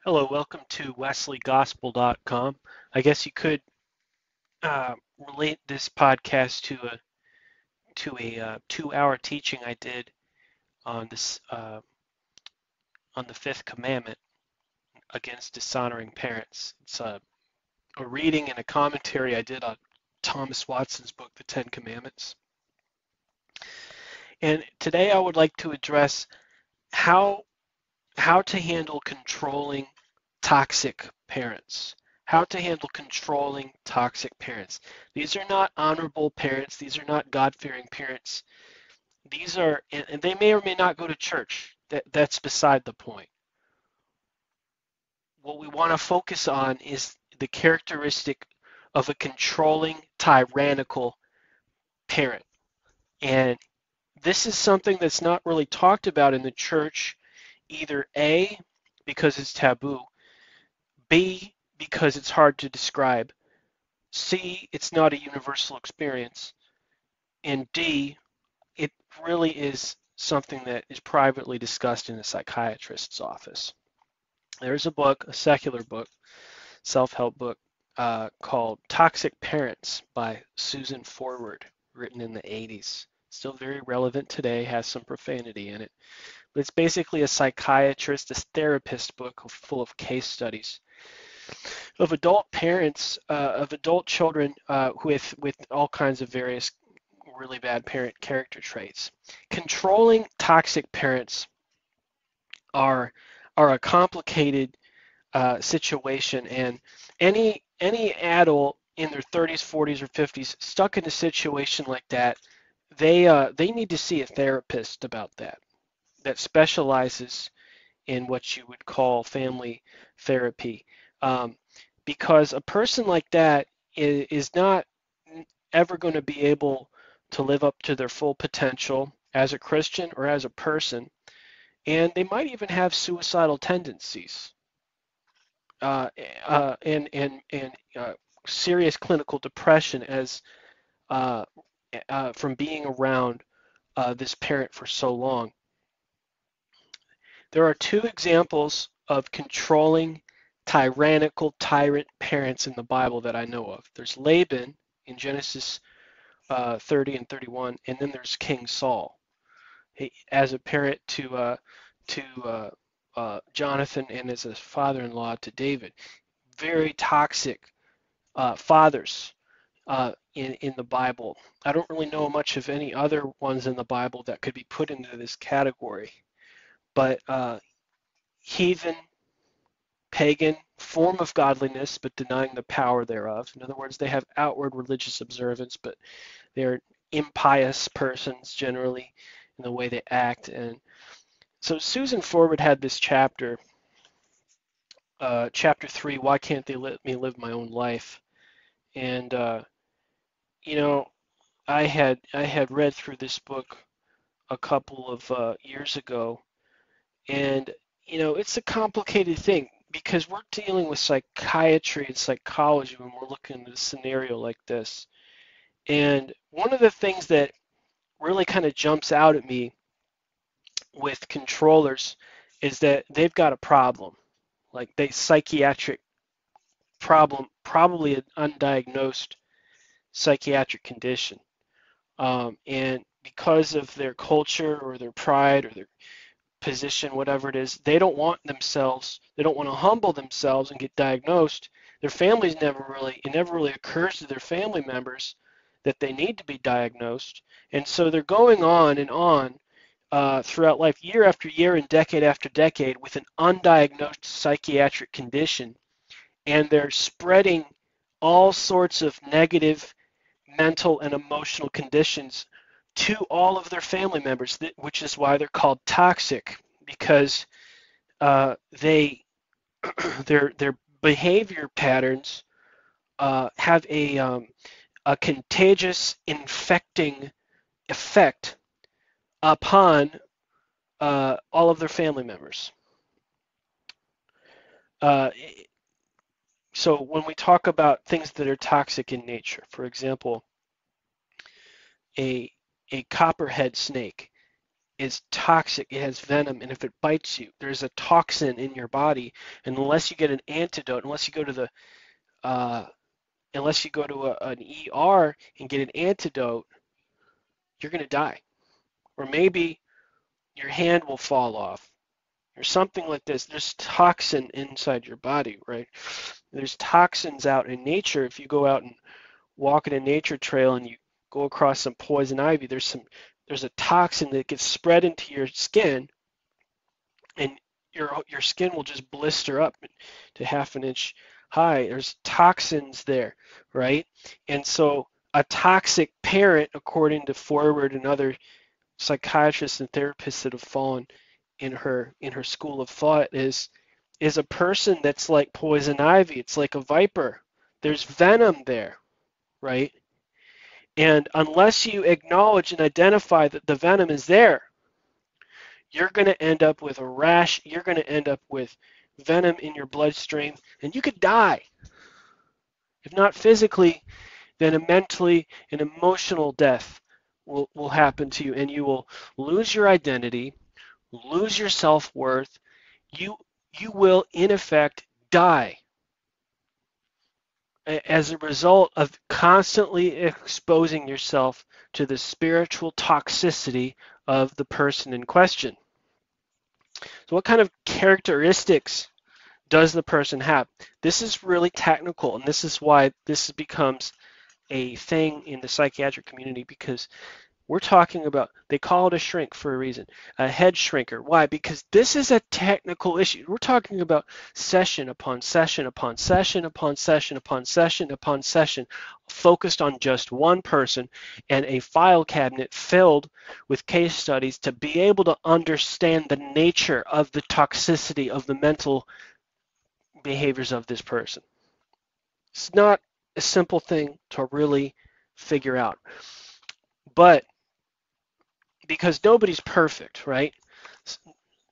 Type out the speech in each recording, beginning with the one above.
Hello, welcome to wesleygospel.com. I guess you could relate this podcast to a 2-hour teaching I did on this on the fifth commandment against dishonoring parents. It's a reading and a commentary I did on Thomas Watson's book, The Ten Commandments. And today I would like to address how how to handle controlling toxic parents. How to handle controlling toxic parents. These are not honorable parents. These are not God-fearing parents. These are, and they may or may not go to church. That's beside the point. What we want to focus on is the characteristic of a controlling, tyrannical parent. And this is something that's not really talked about in the church, either A, because it's taboo, B, because it's hard to describe, C, it's not a universal experience, and D, it really is something that is privately discussed in a psychiatrist's office. There's a book, a secular book, self-help book, called Toxic Parents by Susan Forward, written in the 80s. Still very relevant today, has some profanity in it. But it's basically a psychiatrist, a therapist book full of case studies of adult parents, of adult children with all kinds of various really bad parent character traits. Controlling toxic parents are a complicated situation, and any adult in their 30s, 40s, or 50s stuck in a situation like that, they need to see a therapist about that specializes in what you would call family therapy. Um, because a person like that is not ever going to be able to live up to their full potential as a Christian or as a person, and they might even have suicidal tendencies uh, and serious clinical depression as uh, from being around this parent for so long. There are two examples of controlling, tyrannical, tyrant parents in the Bible that I know of. There's Laban in Genesis 30 and 31, and then there's King Saul as a parent to Jonathan and as a father-in-law to David. Very toxic fathers in the Bible. I don't really know much of any other ones in the Bible that could be put into this category, but heathen, pagan, form of godliness, but denying the power thereof. In other words, they have outward religious observance, but they're impious persons generally in the way they act. And so Susan Forward had this chapter, chapter 3, Why Can't They Let Me Live My Own Life? And, you know, I had read through this book a couple of years ago, and it's a complicated thing because we're dealing with psychiatry and psychology when we're looking at a scenario like this. And one of the things that really kind of jumps out at me with controllers is that they've got a problem, like they psychiatric problem, probably an undiagnosed psychiatric condition. And because of their culture or their pride or their position, whatever it is, they don't want themselves, they don't want to humble themselves and get diagnosed. Their families it never really occurs to their family members that they need to be diagnosed. And so they're going on and on throughout life, year after year and decade after decade, with an undiagnosed psychiatric condition. And they're spreading all sorts of negative mental and emotional conditions to all of their family members, which is why they're called toxic, because they their behavior patterns have a contagious, infecting effect upon all of their family members. Uh, so when we talk about things that are toxic in nature, for example, a a copperhead snake, is toxic. It has venom, and if it bites you, there's a toxin in your body. And unless you get an antidote, unless you go to the uh, an ER and get an antidote, you're going to die. Or maybe your hand will fall off or something like this. There's toxin inside your body, right? There's toxins out in nature. If you go out and walk in a nature trail and you go across some poison ivy, there's a toxin that gets spread into your skin, and your skin will just blister up to half an inch high. There's toxins there, right? And so a toxic parent, according to Forward and other psychiatrists and therapists that have fallen in her school of thought, is a person that's like poison ivy. It's like a viper. There's venom there, right? And unless you acknowledge and identify that the venom is there, you're going to end up with a rash. You're going to end up with venom in your bloodstream, and you could die. If not physically, then a mentally and emotional death will happen to you, and you will lose your identity, lose your self-worth. You will, in effect, die as a result of constantly exposing yourself to the spiritual toxicity of the person in question. So what kind of characteristics does the person have? This is really technical, and this is why this becomes a thing in the psychiatric community, because we're talking about, they call it a shrink for a reason, a head shrinker. Why? Because this is a technical issue. We're talking about session upon session upon session upon session upon session upon session, focused on just one person, and a file cabinet filled with case studies to be able to understand the nature of the toxicity of the mental behaviors of this person. It's not a simple thing to really figure out. But because nobody's perfect, right?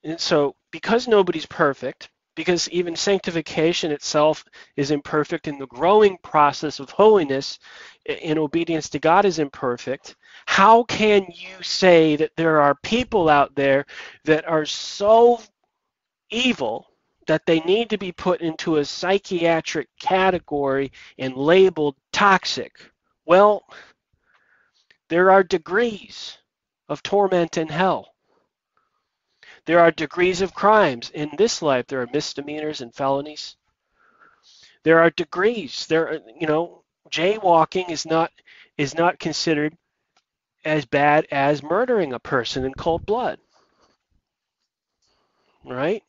And so because nobody's perfect, because even sanctification itself is imperfect, and the growing process of holiness in obedience to God is imperfect, how can you say that there are people out there that are so evil that they need to be put into a psychiatric category and labeled toxic? Well, there are degrees of torment in hell. There are degrees of crimes in this life. There are misdemeanors and felonies. There are degrees. Jaywalking is not considered as bad as murdering a person in cold blood, right?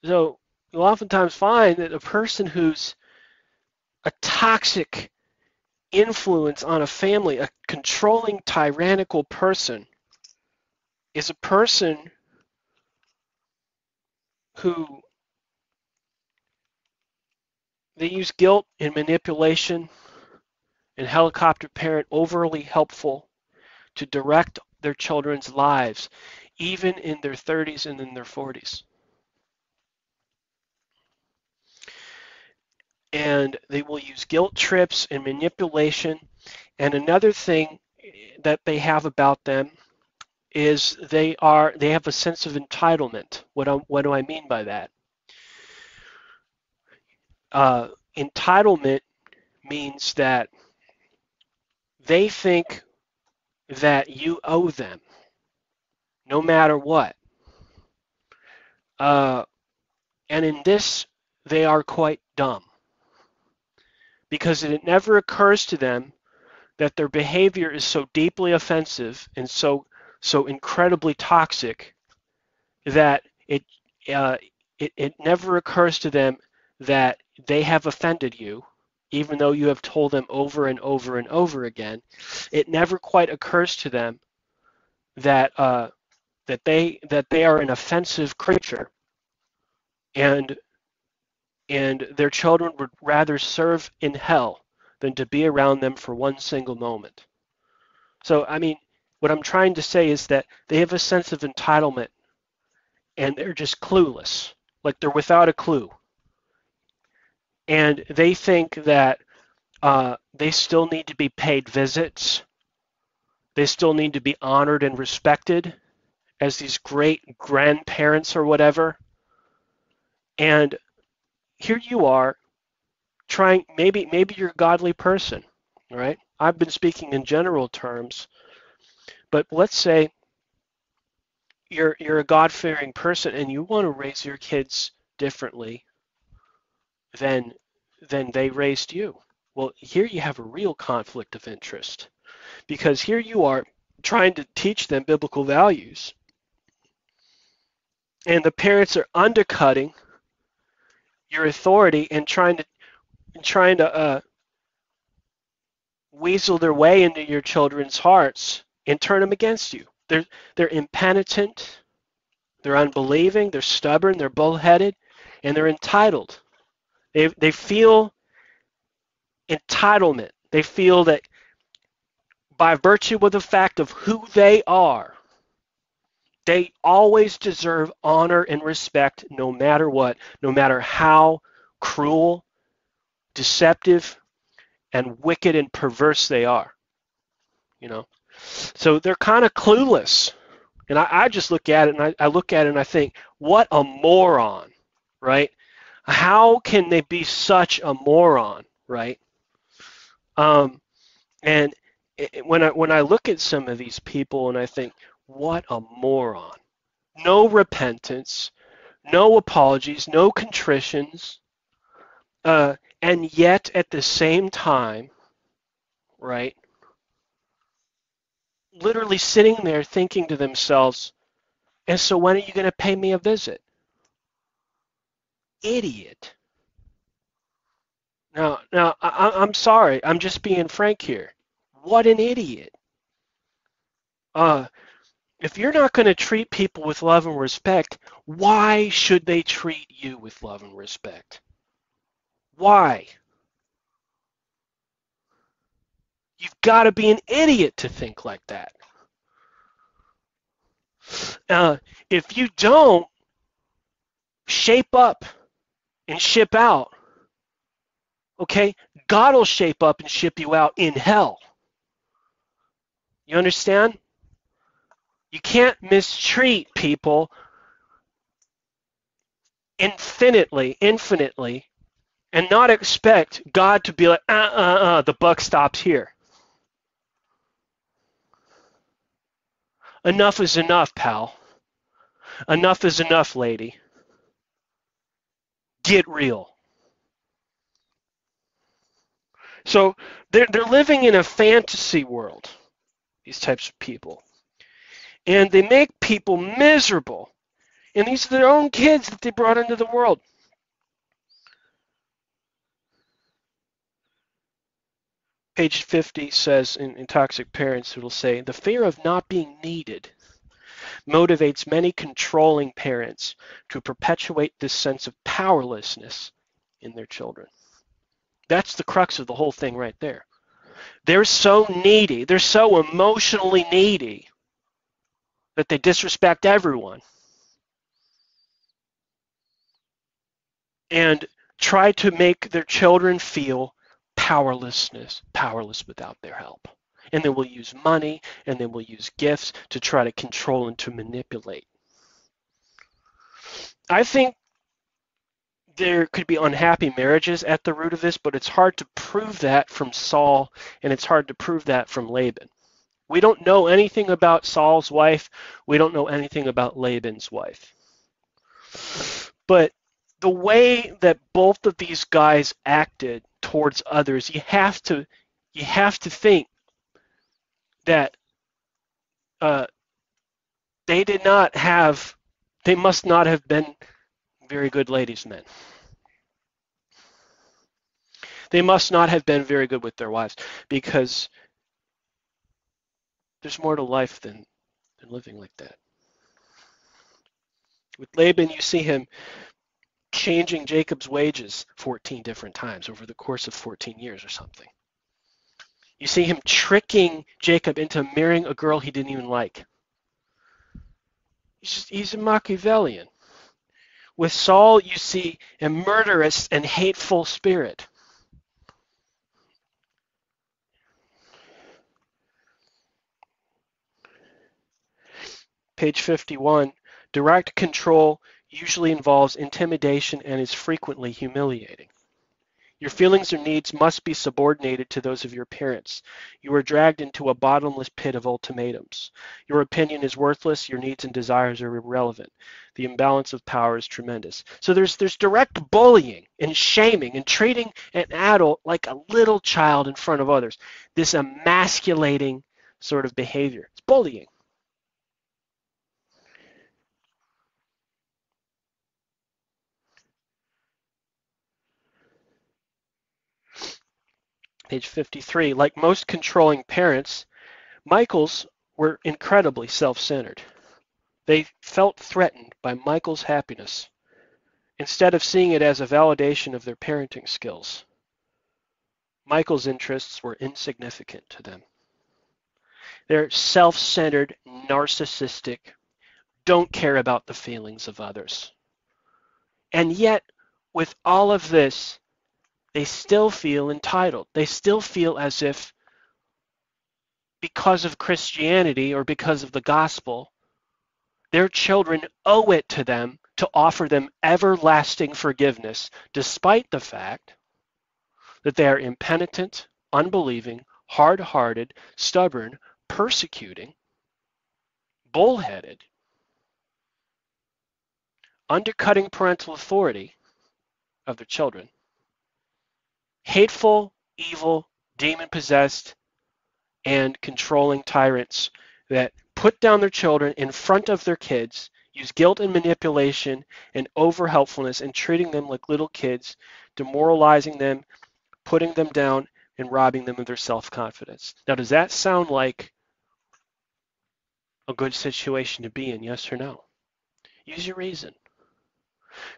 So you'll oftentimes find that a person who's a toxic influence on a family, a controlling, tyrannical person, is a person who they use guilt and manipulation and helicopter parent overly helpful to direct their children's lives, even in their 30s and in their 40s. And they will use guilt trips and manipulation. And another thing that they have about them is they have a sense of entitlement. What do I mean by that? Entitlement means that they think that you owe them no matter what. And in this, they are quite dumb, because it never occurs to them that their behavior is so deeply offensive and so incredibly toxic that it never occurs to them that they have offended you, even though you have told them over and over and over again. It never quite occurs to them that they are an offensive creature, and their children would rather serve in hell than to be around them for one single moment. So, I mean, what I'm trying to say is that they have a sense of entitlement, and they're just clueless, like they're without a clue. And they think that they still need to be paid visits. They still need to be honored and respected as these great grandparents or whatever. And here you are trying, maybe you're a godly person, right? I've been speaking in general terms, but let's say you're a God-fearing person and you want to raise your kids differently than they raised you. Well, here you have a real conflict of interest because here you are trying to teach them biblical values, and the parents are undercutting your authority and trying to weasel their way into your children's hearts and turn them against you. They're impenitent, they're unbelieving, they're stubborn, they're bullheaded, and they're entitled. They feel entitlement. They feel that by virtue of the fact of who they are, they always deserve honor and respect no matter what, no matter how cruel, deceptive, and wicked and perverse they are. You know, so they're kind of clueless. And I just look at it and I look at it and I think, what a moron, right? How can they be such a moron, right? And when I look at some of these people and I think, what a moron. No repentance, no apologies, no contritions, and yet at the same time, right, literally sitting there thinking to themselves, and so when are you going to pay me a visit? Idiot. Now, I'm sorry. I'm just being frank here. What an idiot. If you're not going to treat people with love and respect, why should they treat you with love and respect? Why? You've got to be an idiot to think like that. If you don't shape up and ship out, okay, God will shape up and ship you out in hell. You understand? You can't mistreat people infinitely, and not expect God to be like, the buck stops here. Enough is enough, pal. Enough is enough, lady. Get real. So they're living in a fantasy world, these types of people. And they make people miserable. And these are their own kids that they brought into the world. Page 50 says in Toxic Parents, it will say, the fear of not being needed motivates many controlling parents to perpetuate this sense of powerlessness in their children. That's the crux of the whole thing right there. They're so needy, they're so emotionally needy that they disrespect everyone and try to make their children feel powerless without their help. And they will use money and they will use gifts to try to control and to manipulate. I think there could be unhappy marriages at the root of this, but it's hard to prove that from Saul, and it's hard to prove that from Laban. We don't know anything about Saul's wife. We don't know anything about Laban's wife. But the way that both of these guys acted towards others, you have to think that they must not have been very good ladies' men. They must not have been very good with their wives, because there's more to life than living like that. With Laban, you see him changing Jacob's wages 14 different times over the course of 14 years or something. You see him tricking Jacob into marrying a girl he didn't even like. He's a Machiavellian. With Saul, you see a murderous and hateful spirit. Page 51, direct control usually involves intimidation and is frequently humiliating. Your feelings or needs must be subordinated to those of your parents. You are dragged into a bottomless pit of ultimatums. Your opinion is worthless, your needs and desires are irrelevant. The imbalance of power is tremendous. So there's direct bullying and shaming and treating an adult like a little child in front of others. This emasculating sort of behavior. It's bullying. Page 53, like most controlling parents, Michael's were incredibly self-centered. They felt threatened by Michael's happiness instead of seeing it as a validation of their parenting skills. Michael's interests were insignificant to them. They're self-centered, narcissistic, don't care about the feelings of others. And yet, with all of this, they still feel entitled. They still feel as if because of Christianity or because of the gospel, their children owe it to them to offer them everlasting forgiveness, despite the fact that they are impenitent, unbelieving, hard-hearted, stubborn, persecuting, bullheaded, undercutting parental authority of their children, hateful, evil, demon-possessed, and controlling tyrants that put down their children in front of their kids, use guilt and manipulation and over-helpfulness and treating them like little kids, demoralizing them, putting them down, and robbing them of their self-confidence. Now, does that sound like a good situation to be in, yes or no? Use your reason.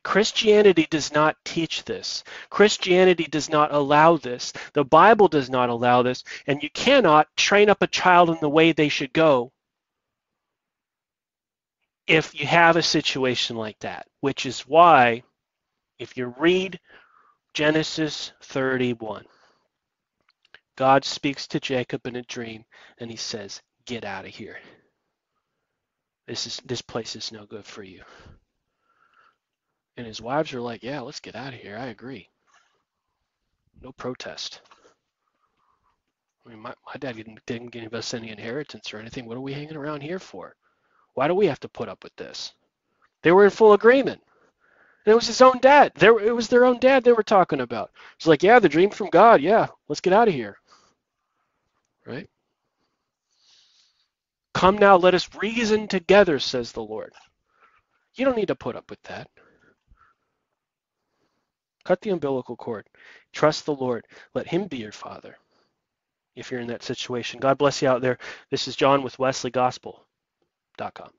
Christianity does not teach this. Christianity does not allow this. The Bible does not allow this. And you cannot train up a child in the way they should go if you have a situation like that, which is why if you read Genesis 31, God speaks to Jacob in a dream and he says, get out of here. This place is no good for you. And his wives are like, yeah, let's get out of here. I agree. No protest. I mean, my dad didn't give us any inheritance or anything. What are we hanging around here for? Why do we have to put up with this? They were in full agreement. And it was his own dad. It was their own dad they were talking about. It's like, yeah, the dream from God. Yeah, let's get out of here. Right? Come now, let us reason together, says the Lord. You don't need to put up with that. Cut the umbilical cord. Trust the Lord. Let him be your father if you're in that situation. God bless you out there. This is John with WesleyGospel.com.